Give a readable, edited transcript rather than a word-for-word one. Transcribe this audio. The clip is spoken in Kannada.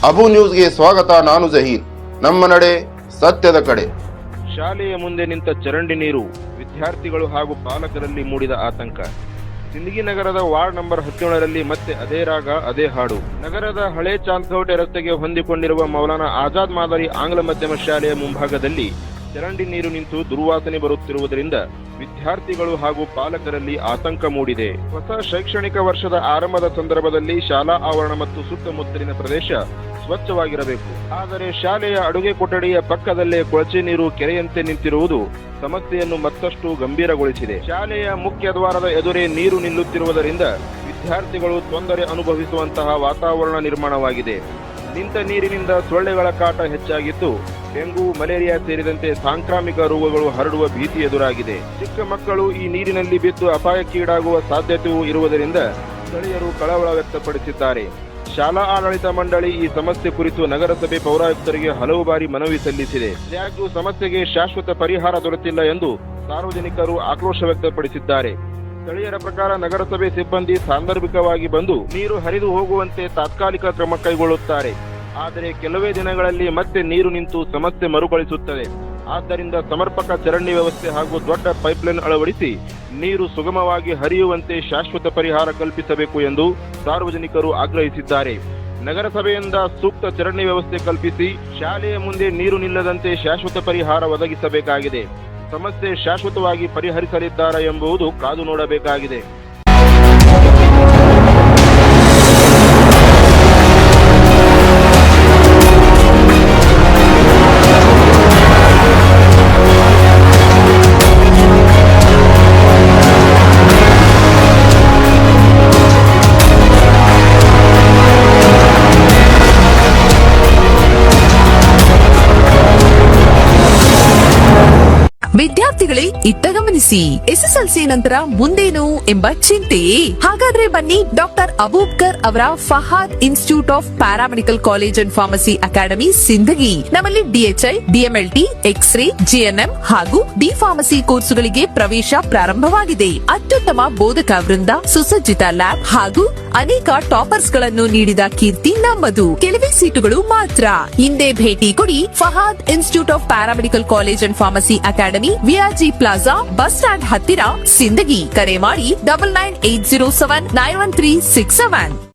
ಅಬು ನ್ಯೂಸ್ಗೆ ಸ್ವಾಗತ. ನಾನು ಜಹೀರ್. ನಮ್ಮ ನಡೆ ಸತ್ಯದ ಕಡೆ. ಶಾಲೆಯ ಮುಂದೆ ನಿಂತ ಚರಂಡಿ ನೀರು ವಿದ್ಯಾರ್ಥಿಗಳು ಹಾಗೂ ಪಾಲಕರಲ್ಲಿ ಮೂಡಿದ ಆತಂಕ. ಸಿಂದಗಿ ನಗರದ ವಾರ್ಡ್ ನಂಬರ್ 17ರಲ್ಲಿ ಮತ್ತೆ ಅದೇ ರಾಗ ಅದೇ ಹಾಡು. ನಗರದ ಹಳೆ ಚಾಂದ್ಕೋಟೆ ರಸ್ತೆಗೆ ಹೊಂದಿಕೊಂಡಿರುವ ಮೌಲಾನಾ ಆಜಾದ್ ಮಾದರಿ ಆಂಗ್ಲ ಮಾಧ್ಯಮ ಶಾಲೆಯ ಮುಂಭಾಗದಲ್ಲಿ ಚರಂಡಿ ನೀರು ನಿಂತು ದುರ್ವಾಸನೆ ಬರುತ್ತಿರುವುದರಿಂದ ವಿದ್ಯಾರ್ಥಿಗಳು ಹಾಗೂ ಪಾಲಕರಲ್ಲಿ ಆತಂಕ ಮೂಡಿದೆ. ಹೊಸ ಶೈಕ್ಷಣಿಕ ವರ್ಷದ ಆರಂಭದ ಸಂದರ್ಭದಲ್ಲಿ ಶಾಲಾ ಆವರಣ ಮತ್ತು ಸುತ್ತಮುತ್ತಲಿನ ಪ್ರದೇಶ ಸ್ವಚ್ಛವಾಗಿರಬೇಕು. ಆದರೆ ಶಾಲೆಯ ಅಡುಗೆ ಕೊಠಡಿಯ ಪಕ್ಕದಲ್ಲೇ ಕೊಳಚೆ ನೀರು ಕೆರೆಯಂತೆ ನಿಂತಿರುವುದು ಸಮಸ್ಯೆಯನ್ನು ಮತ್ತಷ್ಟು ಗಂಭೀರಗೊಳಿಸಿದೆ. ಶಾಲೆಯ ಮುಖ್ಯ ದ್ವಾರದ ಎದುರೇ ನೀರು ನಿಲ್ಲುತ್ತಿರುವುದರಿಂದ ವಿದ್ಯಾರ್ಥಿಗಳು ತೊಂದರೆ ಅನುಭವಿಸುವಂತಹ ವಾತಾವರಣ ನಿರ್ಮಾಣವಾಗಿದೆ. ನಿಂತ ನೀರಿನಿಂದ ಸೊಳ್ಳೆಗಳ ಕಾಟ ಹೆಚ್ಚಾಗಿದ್ದು ಡೆಂಗು, ಮಲೇರಿಯಾ ಸೇರಿದಂತೆ ಸಾಂಕ್ರಾಮಿಕ ರೋಗಗಳು ಹರಡುವ ಭೀತಿ ಎದುರಾಗಿದೆ. ಚಿಕ್ಕ ಮಕ್ಕಳು ಈ ನೀರಿನಲ್ಲಿ ಬಿದ್ದು ಅಪಾಯಕ್ಕೀಡಾಗುವ ಸಾಧ್ಯತೆಯೂ ಇರುವುದರಿಂದ ಸ್ಥಳೀಯರು ಕಳವಳ ವ್ಯಕ್ತಪಡಿಸಿದ್ದಾರೆ. ಶಾಲಾ ಆಡಳಿತ ಮಂಡಳಿ ಈ ಸಮಸ್ಯೆ ಕುರಿತು ನಗರಸಭೆ ಪೌರಾಯುಕ್ತರಿಗೆ ಹಲವು ಬಾರಿ ಮನವಿ ಸಲ್ಲಿಸಿದೆ. ಆದಾಗ್ಯೂ ಸಮಸ್ಯೆಗೆ ಶಾಶ್ವತ ಪರಿಹಾರ ದೊರೆತಿಲ್ಲ ಎಂದು ಸಾರ್ವಜನಿಕರು ಆಕ್ರೋಶ ವ್ಯಕ್ತಪಡಿಸಿದ್ದಾರೆ. ಸ್ಥಳೀಯರ ಪ್ರಕಾರ ನಗರಸಭೆ ಸಿಬ್ಬಂದಿ ಸಾಂದರ್ಭಿಕವಾಗಿ ಬಂದು ನೀರು ಹರಿದು ಹೋಗುವಂತೆ ತಾತ್ಕಾಲಿಕ ಕ್ರಮ ಕೈಗೊಳ್ಳುತ್ತಾರೆ. ಆದರೆ ಕೆಲವೇ ದಿನಗಳಲ್ಲಿ ಮತ್ತೆ ನೀರು ನಿಂತು ಸಮಸ್ಯೆ ಮರುಕಳಿಸುತ್ತದೆ. ಆದ್ದರಿಂದ ಸಮರ್ಪಕ ಚರಂಡಿ ವ್ಯವಸ್ಥೆ ಹಾಗೂ ದೊಡ್ಡ ಪೈಪ್ಲೈನ್ ಅಳವಡಿಸಿ ನೀರು ಸುಗಮವಾಗಿ ಹರಿಯುವಂತೆ ಶಾಶ್ವತ ಪರಿಹಾರ ಕಲ್ಪಿಸಬೇಕು ಎಂದು ಸಾರ್ವಜನಿಕರು ಆಗ್ರಹಿಸಿದ್ದಾರೆ. ನಗರಸಭೆಯಿಂದ ಸೂಕ್ತ ಚರಂಡಿ ವ್ಯವಸ್ಥೆ ಕಲ್ಪಿಸಿ ಶಾಲೆಯ ಮುಂದೆ ನೀರು ನಿಲ್ಲದಂತೆ ಶಾಶ್ವತ ಪರಿಹಾರ ಒದಗಿಸಬೇಕಾಗಿದೆ. ಸಮಸ್ಯೆ ಶಾಶ್ವತವಾಗಿ ಪರಿಹರಿಸಲಿದ್ದಾರಾ ಎಂಬುದು ಕಾದು ನೋಡಬೇಕಾಗಿದೆ. ವಿದ್ಯಾರ್ಥಿಗಳೇ, ಇತ್ತ ಗಮನಿಸಿ. ಎಸ್ಎಸ್ಎಲ್ಸಿ ನಂತರ ಮುಂದೇನು ಎಂಬ ಚಿಂತೆಯೇ? ಹಾಗಾದ್ರೆ ಬನ್ನಿ ಡಾಕ್ಟರ್ ಅಬೂಬ್ಕರ್ ಅವರ Fahad institute of paramedical college and pharmacy academy Sindagi. ನಮ್ಮಲ್ಲಿ ಡಿಎಚ್ಐ, ಡಿಎಂಎಲ್ಟಿ, ಎಕ್ಸ್ರೇ, ಜಿಎನ್ಎಂ ಹಾಗೂ ಡಿ ಫಾರ್ಮಸಿ ಕೋರ್ಸುಗಳಿಗೆ ಪ್ರವೇಶ ಪ್ರಾರಂಭವಾಗಿದೆ. ಅತ್ಯುತ್ತಮ ಬೋಧಕ ವೃಂದ, ಸುಸಜ್ಜಿತ ಲ್ಯಾಬ್ ಹಾಗೂ ಅನೇಕ ಟಾಪರ್ಸ್ ಗಳನ್ನು ನೀಡಿದ ಕೀರ್ತಿ ನಮ್ಮದು. ಕೆಲವೇ ಸೀಟುಗಳು ಮಾತ್ರ. ಹಿಂದೆ ಭೇಟಿ ಕೊಡಿ Fahad institute of paramedical college and pharmacy academy, VRG plaza, bus stand ಹತ್ತಿರ, ಸಿಂದಗಿ. ಕರೆ ಮಾಡಿ 9980791367.